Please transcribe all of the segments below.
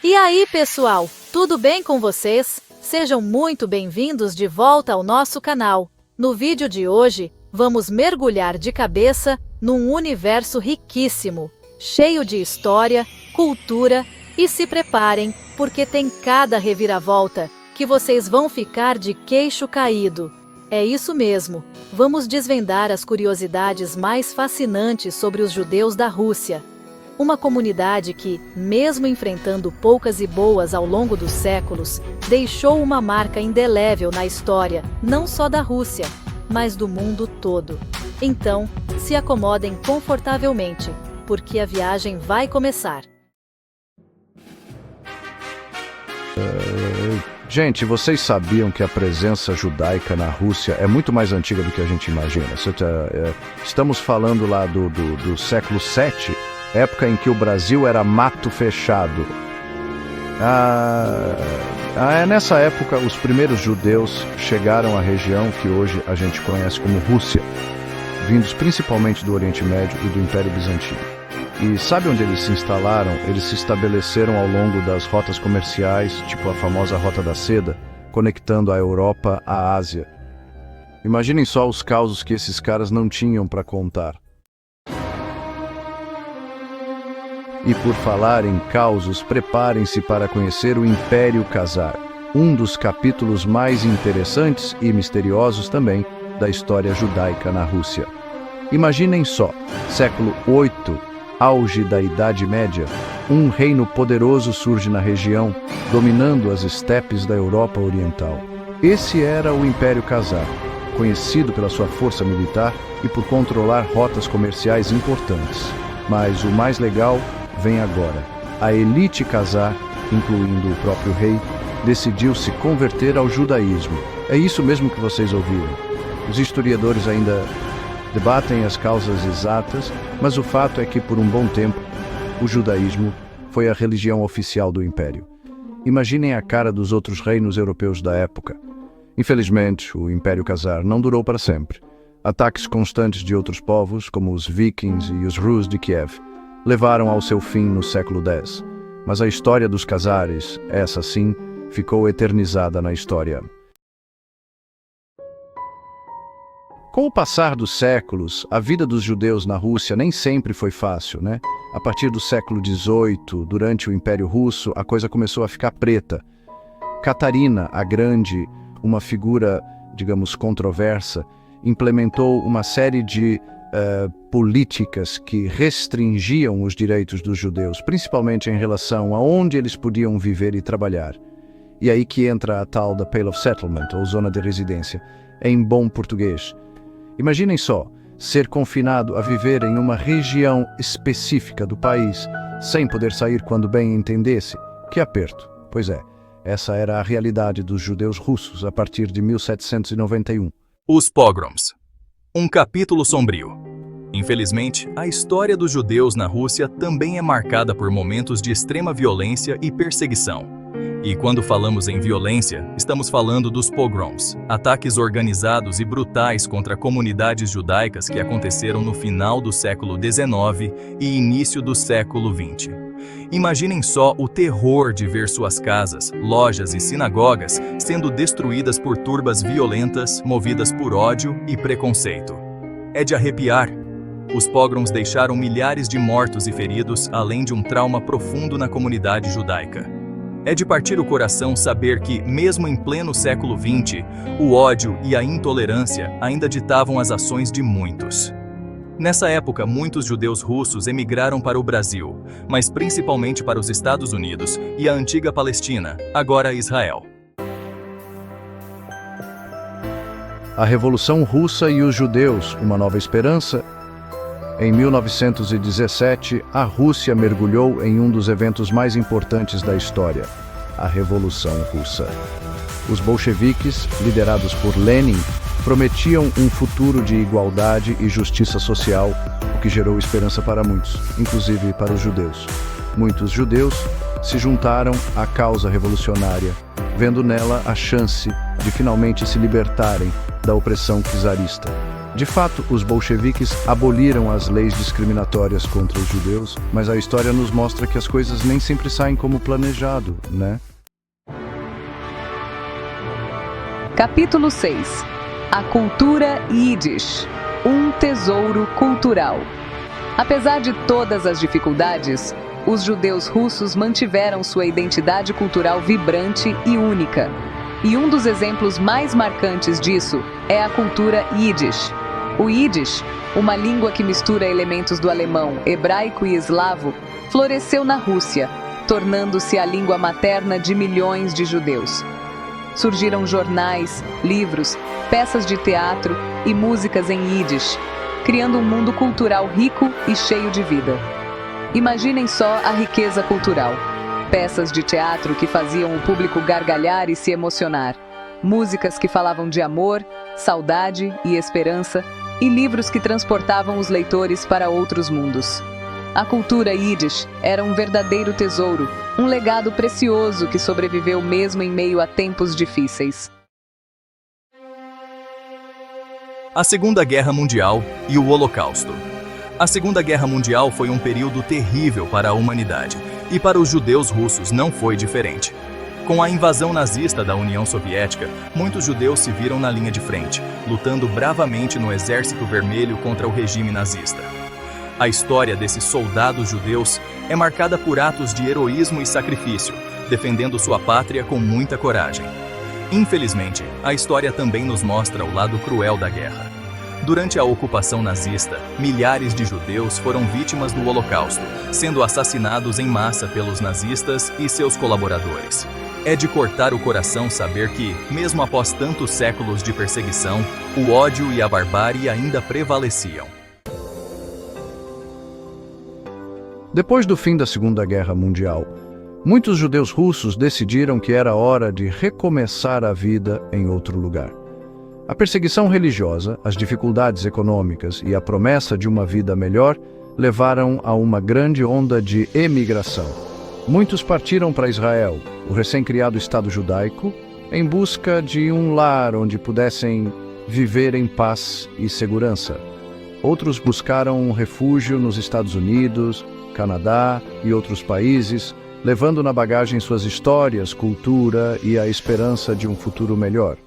E aí, pessoal, tudo bem com vocês? Sejam muito bem-vindos de volta ao nosso canal. No vídeo de hoje, vamos mergulhar de cabeça num universo riquíssimo, cheio de história, cultura e se preparem, porque tem cada reviravolta que vocês vão ficar de queixo caído. É isso mesmo, vamos desvendar as curiosidades mais fascinantes sobre os judeus da Rússia. Uma comunidade que, mesmo enfrentando poucas e boas ao longo dos séculos, deixou uma marca indelével na história, não só da Rússia, mas do mundo todo. Então, se acomodem confortavelmente, porque a viagem vai começar. Gente, vocês sabiam que a presença judaica na Rússia é muito mais antiga do que a gente imagina? Estamos falando lá do século VII, época em que o Brasil era mato fechado. Nessa época, os primeiros judeus chegaram à região que hoje a gente conhece como Rússia, vindos principalmente do Oriente Médio e do Império Bizantino. E sabe onde eles se instalaram? Eles se estabeleceram ao longo das rotas comerciais, tipo a famosa Rota da Seda, conectando a Europa à Ásia. Imaginem só os causos que esses caras não tinham para contar. E por falar em causos, preparem-se para conhecer o Império Khazar, um dos capítulos mais interessantes e misteriosos também da história judaica na Rússia. Imaginem só, século VIII, auge da Idade Média, um reino poderoso surge na região, dominando as estepes da Europa Oriental. Esse era o Império Khazar, conhecido pela sua força militar e por controlar rotas comerciais importantes. Mas o mais legal vem agora. A elite Khazar, incluindo o próprio rei, decidiu se converter ao judaísmo. É isso mesmo que vocês ouviram. Os historiadores ainda debatem as causas exatas, mas o fato é que por um bom tempo, o judaísmo foi a religião oficial do império. Imaginem a cara dos outros reinos europeus da época. Infelizmente, o Império Khazar não durou para sempre. Ataques constantes de outros povos, como os Vikings e os Rus de Kiev, levaram ao seu fim no século X. Mas a história dos Khazares, essa sim, ficou eternizada na história. Com o passar dos séculos, a vida dos judeus na Rússia nem sempre foi fácil, né? A partir do século XVIII, durante o Império Russo, a coisa começou a ficar preta. Catarina, a Grande, uma figura, digamos, controversa, implementou uma série de políticas que restringiam os direitos dos judeus, principalmente em relação a onde eles podiam viver e trabalhar. E aí que entra a tal da Pale of Settlement, ou zona de residência, em bom português. Imaginem só, ser confinado a viver em uma região específica do país, sem poder sair quando bem entendesse. Que aperto! Pois é, essa era a realidade dos judeus russos a partir de 1791. Os pogroms. Um capítulo sombrio. Infelizmente, a história dos judeus na Rússia também é marcada por momentos de extrema violência e perseguição. E quando falamos em violência, estamos falando dos pogroms, ataques organizados e brutais contra comunidades judaicas que aconteceram no final do século XIX e início do século XX. Imaginem só o terror de ver suas casas, lojas e sinagogas sendo destruídas por turbas violentas movidas por ódio e preconceito. É de arrepiar. Os pogroms deixaram milhares de mortos e feridos, além de um trauma profundo na comunidade judaica. É de partir o coração saber que, mesmo em pleno século XX, o ódio e a intolerância ainda ditavam as ações de muitos. Nessa época, muitos judeus russos emigraram para o Brasil, mas principalmente para os Estados Unidos e a antiga Palestina, agora Israel. A Revolução Russa e os Judeus, uma nova esperança. Em 1917, a Rússia mergulhou em um dos eventos mais importantes da história, a Revolução Russa. Os bolcheviques, liderados por Lenin, prometiam um futuro de igualdade e justiça social, o que gerou esperança para muitos, inclusive para os judeus. Muitos judeus se juntaram à causa revolucionária, vendo nela a chance de finalmente se libertarem da opressão czarista. De fato, os bolcheviques aboliram as leis discriminatórias contra os judeus, mas a história nos mostra que as coisas nem sempre saem como planejado, né? Capítulo 6. A cultura Yiddish. Um tesouro cultural. Apesar de todas as dificuldades, os judeus russos mantiveram sua identidade cultural vibrante e única. E um dos exemplos mais marcantes disso é a cultura Yiddish. O Yiddish, uma língua que mistura elementos do alemão, hebraico e eslavo, floresceu na Rússia, tornando-se a língua materna de milhões de judeus. Surgiram jornais, livros, peças de teatro e músicas em Yiddish, criando um mundo cultural rico e cheio de vida. Imaginem só a riqueza cultural. Peças de teatro que faziam o público gargalhar e se emocionar. Músicas que falavam de amor, saudade e esperança, e livros que transportavam os leitores para outros mundos. A cultura Yiddish era um verdadeiro tesouro, um legado precioso que sobreviveu mesmo em meio a tempos difíceis. A Segunda Guerra Mundial e o Holocausto. A Segunda Guerra Mundial foi um período terrível para a humanidade, e para os judeus russos não foi diferente. Com a invasão nazista da União Soviética, muitos judeus se viram na linha de frente, lutando bravamente no Exército Vermelho contra o regime nazista. A história desses soldados judeus é marcada por atos de heroísmo e sacrifício, defendendo sua pátria com muita coragem. Infelizmente, a história também nos mostra o lado cruel da guerra. Durante a ocupação nazista, milhares de judeus foram vítimas do Holocausto, sendo assassinados em massa pelos nazistas e seus colaboradores. É de cortar o coração saber que, mesmo após tantos séculos de perseguição, o ódio e a barbárie ainda prevaleciam. Depois do fim da Segunda Guerra Mundial, muitos judeus russos decidiram que era hora de recomeçar a vida em outro lugar. A perseguição religiosa, as dificuldades econômicas e a promessa de uma vida melhor levaram a uma grande onda de emigração. Muitos partiram para Israel, o recém-criado Estado judaico, em busca de um lar onde pudessem viver em paz e segurança. Outros buscaram um refúgio nos Estados Unidos, Canadá e outros países, levando na bagagem suas histórias, cultura e a esperança de um futuro melhor.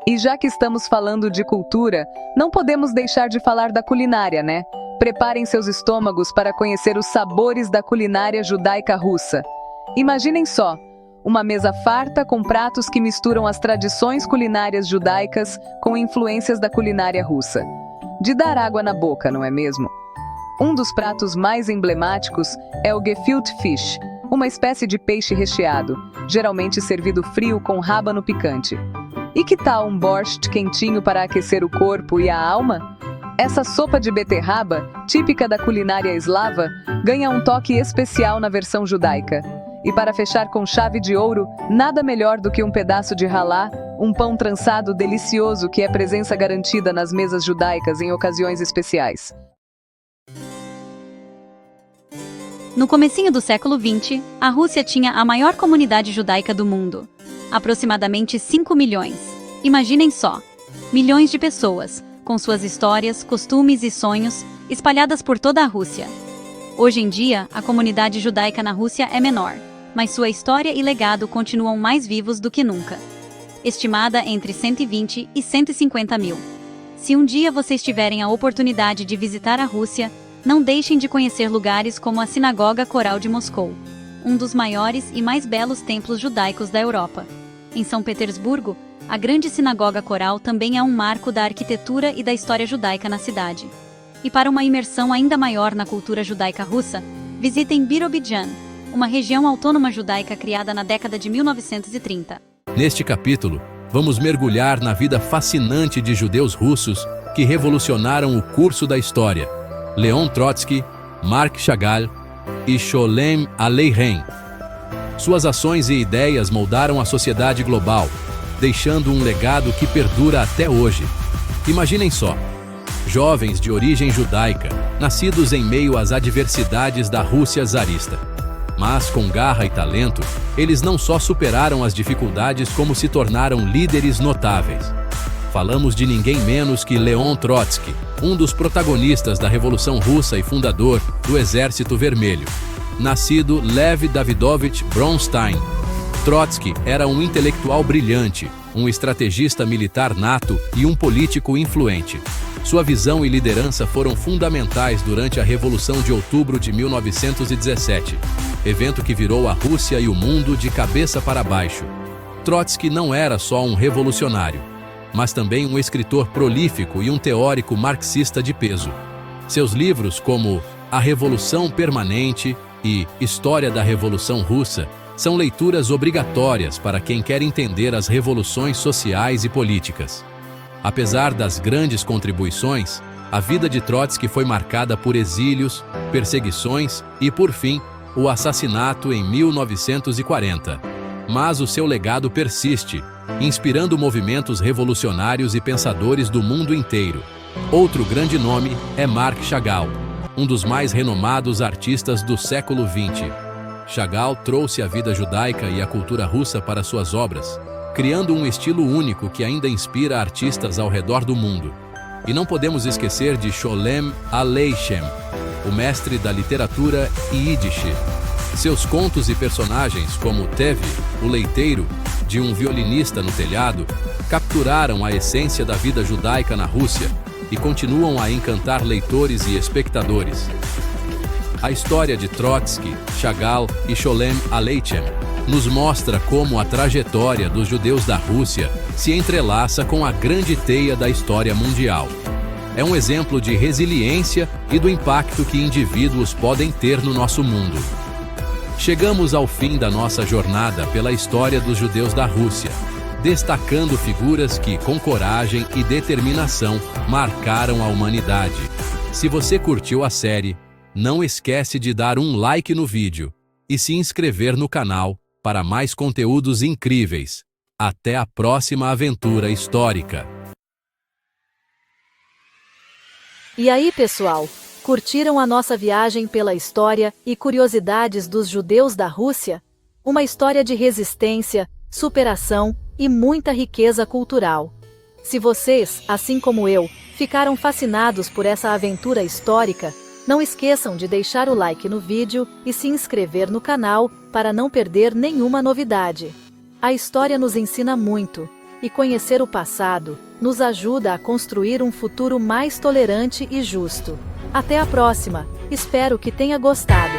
E já que estamos falando de cultura, não podemos deixar de falar da culinária, né? Preparem seus estômagos para conhecer os sabores da culinária judaica russa. Imaginem só, uma mesa farta com pratos que misturam as tradições culinárias judaicas com influências da culinária russa. De dar água na boca, não é mesmo? Um dos pratos mais emblemáticos é o gefilte fish, uma espécie de peixe recheado, geralmente servido frio com rábano picante. E que tal um borscht quentinho para aquecer o corpo e a alma? Essa sopa de beterraba, típica da culinária eslava, ganha um toque especial na versão judaica. E para fechar com chave de ouro, nada melhor do que um pedaço de halá, um pão trançado delicioso que é presença garantida nas mesas judaicas em ocasiões especiais. No comecinho do século XX, a Rússia tinha a maior comunidade judaica do mundo. Aproximadamente 5 milhões. Imaginem só, milhões de pessoas, com suas histórias, costumes e sonhos, espalhadas por toda a Rússia. Hoje em dia, a comunidade judaica na Rússia é menor, mas sua história e legado continuam mais vivos do que nunca. Estimada entre 120 e 150 mil. Se um dia vocês tiverem a oportunidade de visitar a Rússia, não deixem de conhecer lugares como a Sinagoga Coral de Moscou, um dos maiores e mais belos templos judaicos da Europa. Em São Petersburgo, a grande sinagoga coral também é um marco da arquitetura e da história judaica na cidade. E para uma imersão ainda maior na cultura judaica russa, visitem Birobidzhan, uma região autônoma judaica criada na década de 1930. Neste capítulo, vamos mergulhar na vida fascinante de judeus russos que revolucionaram o curso da história. Leon Trotsky, Marc Chagall e Sholem Aleichem. Suas ações e ideias moldaram a sociedade global, deixando um legado que perdura até hoje. Imaginem só, jovens de origem judaica, nascidos em meio às adversidades da Rússia czarista. Mas com garra e talento, eles não só superaram as dificuldades como se tornaram líderes notáveis. Falamos de ninguém menos que Leon Trotsky, um dos protagonistas da Revolução Russa e fundador do Exército Vermelho. Nascido Lev Davidovich Bronstein, Trotsky era um intelectual brilhante, um estrategista militar nato e um político influente. Sua visão e liderança foram fundamentais durante a Revolução de Outubro de 1917, evento que virou a Rússia e o mundo de cabeça para baixo. Trotsky não era só um revolucionário, mas também um escritor prolífico e um teórico marxista de peso. Seus livros, como A Revolução Permanente e História da Revolução Russa, são leituras obrigatórias para quem quer entender as revoluções sociais e políticas. Apesar das grandes contribuições, a vida de Trotsky foi marcada por exílios, perseguições e, por fim, o assassinato em 1940. Mas o seu legado persiste, inspirando movimentos revolucionários e pensadores do mundo inteiro. Outro grande nome é Marc Chagall, um dos mais renomados artistas do século XX. Chagall trouxe a vida judaica e a cultura russa para suas obras, criando um estilo único que ainda inspira artistas ao redor do mundo. E não podemos esquecer de Sholem Aleichem, o mestre da literatura Yiddish. Seus contos e personagens, como Tevi, o leiteiro, de um violinista no telhado, capturaram a essência da vida judaica na Rússia e continuam a encantar leitores e espectadores. A história de Trotsky, Chagall e Sholem Aleichem nos mostra como a trajetória dos judeus da Rússia se entrelaça com a grande teia da história mundial. É um exemplo de resiliência e do impacto que indivíduos podem ter no nosso mundo. Chegamos ao fim da nossa jornada pela história dos judeus da Rússia, destacando figuras que, com coragem e determinação, marcaram a humanidade. Se você curtiu a série, não esquece de dar um like no vídeo e se inscrever no canal para mais conteúdos incríveis. Até a próxima aventura histórica! E aí, pessoal? Curtiram a nossa viagem pela história e curiosidades dos judeus da Rússia? Uma história de resistência, superação e muita riqueza cultural. Se vocês, assim como eu, ficaram fascinados por essa aventura histórica, não esqueçam de deixar o like no vídeo e se inscrever no canal para não perder nenhuma novidade. A história nos ensina muito, e conhecer o passado nos ajuda a construir um futuro mais tolerante e justo. Até a próxima! Espero que tenha gostado.